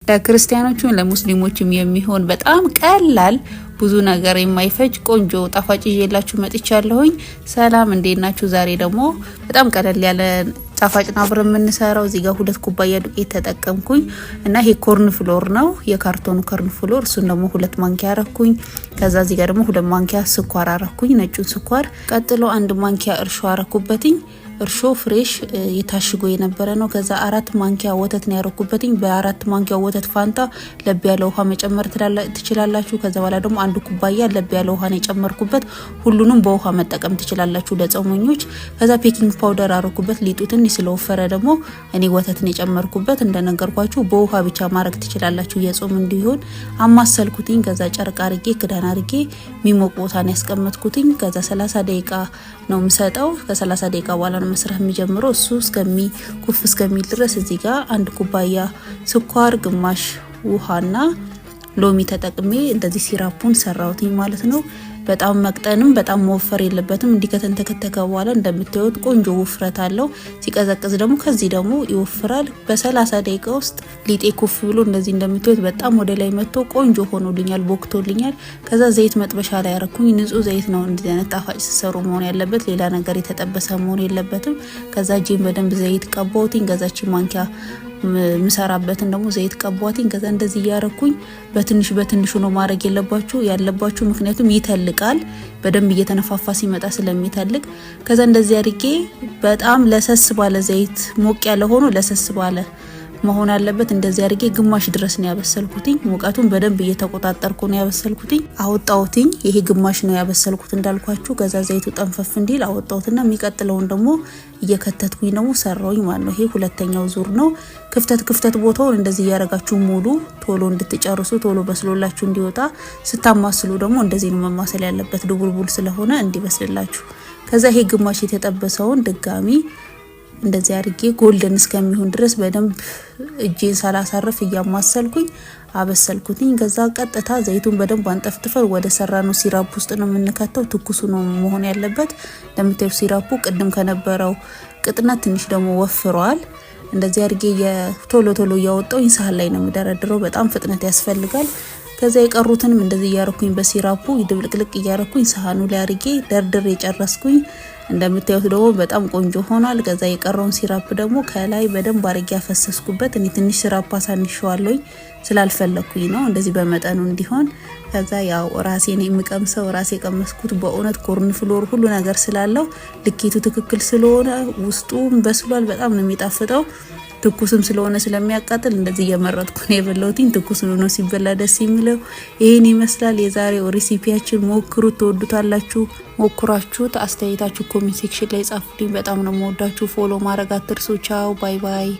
ለክርስቲያኖችም ለሙስሊሞችም የሚሆን በጣም ቀላል ብዙ ነገር የማይፈጅ ቆንጆ ጣፋጭ ይዤላችሁ መጥቻለሁኝ። ሰላም እንዴት ናችሁ? ዛሬ ደግሞ በጣም ቀለል ያለ ጣፋጭ አብረን የምንሰራው እዚህ ጋር 2 ኩባያ ዱቄት ተጠቀምኩኝ እና ይሄ ኮርን ፍሎር ነው የካርቶኑ ኮርን ፍሎር። እሱን ደግሞ 2 ማንኪያ አረኩኝ። ከዛ እዚህ ጋር ደግሞ 2 ማንኪያ ስኳር አረኩኝ፣ ነጩን ስኳር። ቀጥሎ 1 ማንኪያ እርሾ አረኩበትኝ። እርሾ ፍሬሽ የታሽጎ የነበረ ነው። ከዛ 4 ማንኪያ ወተት ነው ያረኩበትኝ። በ4 ማንኪያ ወተት ፋንታ ለብ ያለ ውሃ መጨመር ትችላላችሁ። ከዛ በኋላ ደግሞ 1 ኩባያ ለብ ያለ ውሃ ነው የጨመርኩበት። ሁሉንም በውሃ መጠቀም ትችላላችሁ ለጾመኞች። ከዛ ቤኪንግ ፓውደር አረኩበት። ሊጡ ትንሽ ስለወፈረ ደግሞ እኔ ወተት ነው የጨመርኩበት። እንደነገርኳችሁ በውሃ ብቻ ማድረግ ትችላላችሁ የጾም እንዲሆን። አማሰልኩትኝ። ከዛ ጨርቅ አርጌ ክዳን አርጌ ሚሞቅ ቦታ ነው ያስቀመጥኩትኝ። ከዛ 30 ደቂቃ ነው የምሰጠው። ከ30 ደቂቃ በኋላ መስራት የሚጀምረው እሱ ኩፍ እስከሚል ድረስ። እዚህ ጋር 1 ኩባያ ስኳር፣ ግማሽ ውሃና ሎሚ ተጠቅሜ እንደዚህ ሲራፑን ሰራውትኝ ማለት ነው። በጣም መቅጠንም በጣም መወፈር የለበትም። እንዲህ ከተንተከተከ በኋላ እንደምታዩት ቆንጆ ውፍረት አለው። ሲቀዘቅዝ ደግሞ ከዚህ ደግሞ ይወፍራል። በ30 ደቂቃ ውስጥ ሊጤ ኩፍ ብሎ እንደዚህ እንደምታዩት በጣም ወደ ላይ መጥቶ ቆንጆ ሆኖልኛል፣ ቦክቶልኛል። ከዛ ዘይት መጥበሻ ላይ ያረኩኝ። ንጹህ ዘይት ነው እንደዚህ አይነት ጣፋጭ ሲሰሩ መሆን ያለበት፣ ሌላ ነገር የተጠበሰ መሆን የለበትም። ከዛ እጄን በደንብ ዘይት ቀባውትኝ። ከዛች ማንኪያ ምሰራበትን ደግሞ ዘይት ቀባውትኝ። ከዛ እንደዚህ ያረኩኝ። በትንሹ ነው ማድረግ ያለባችሁ ምክንያቱም ይተልቃል በደንብ እየተነፋፋ ሲመጣ ስለሚተልቅ። ከዛ እንደዚህ አድርጌ በጣም ለሰስ ባለ ዘይት ሞቅ ያለ ሆኖ ለሰስ ባለ መሆን አለበት። እንደዚህ አድርጌ ግማሽ ድረስ ነው ያበሰልኩትኝ። ሙቀቱን በደንብ እየተቆጣጠርኩ ነው ያበሰልኩትኝ። አወጣውትኝ። ይሄ ግማሽ ነው ያበሰልኩት እንዳልኳችሁ። ከዛ ዘይቱ ጠንፈፍ እንዲል አወጣውትና የሚቀጥለውን ደግሞ እየከተትኩኝ ደግሞ ሰራውኝ ማለት ነው። ይሄ ሁለተኛው ዙር ነው። ክፍተት ቦታውን እንደዚህ ያረጋችሁ ሙሉ ቶሎ እንድትጨርሱ ቶሎ በስሎላችሁ እንዲወጣ። ስታማስሉ ደግሞ እንደዚህ ነው መማሰል ያለበት ድቡልቡል ስለሆነ እንዲበስልላችሁ። ከዛ ይሄ ግማሽ የተጠበሰውን ድጋሚ እንደዚህ አድርጌ ጎልደን እስከሚሆን ድረስ በደንብ እጄን ሳላሳርፍ እያማሰልኩኝ አበሰልኩትኝ። ከዛ ቀጥታ ዘይቱን በደንብ አንጠፍጥፈን ወደ ሰራነው ሲራፕ ውስጥ ነው የምንከተው። ትኩሱ ነው መሆን ያለበት። ለምታዩ ሲራፑ ቅድም ከነበረው ቅጥነት ትንሽ ደግሞ ወፍሯል። እንደዚህ አድርጌ ቶሎ እያወጣው ሳህን ላይ ነው የምደረድረው። በጣም ፍጥነት ያስፈልጋል። ከዛ የቀሩትንም እንደዚህ እያረኩኝ በሲራፑ ይድብልቅልቅ እያረኩኝ ሳህኑ ላይ አድርጌ ደርድሬ ጨረስኩኝ። እንደምታዩት ደግሞ በጣም ቆንጆ ሆኗል። ከዛ የቀረውን ሲራፕ ደግሞ ከላይ በደንብ አድርጌ ያፈሰስኩበት። እኔ ትንሽ ሲራፕ አሳንሼዋለሁኝ ስላልፈለኩኝ ነው እንደዚህ በመጠኑ እንዲሆን። ከዛ ያው ራሴ ነው የምቀምሰው። ራሴ ቀመስኩት። በእውነት ኮርን ፍሎር ሁሉ ነገር ስላለው ልኬቱ ትክክል ስለሆነ ውስጡም በስሏል። በጣም ነው የሚጣፍጠው። ትኩስም ስለሆነ ስለሚያቃጥል እንደዚህ እየመረጥኩ ነው የበላሁትኝ። ትኩስ ነው ሲበላ ደስ የሚለው። ይሄን ይመስላል የዛሬው ሬሲፒያችን። ሞክሩት፣ ተወዱታላችሁ። ሞክራችሁት አስተያየታችሁ ኮሜንት ሴክሽን ላይ ጻፉልኝ። በጣም ነው የምወዳችሁ። ፎሎ ማድረግ አትርሱ። ቻው፣ ባይ ባይ።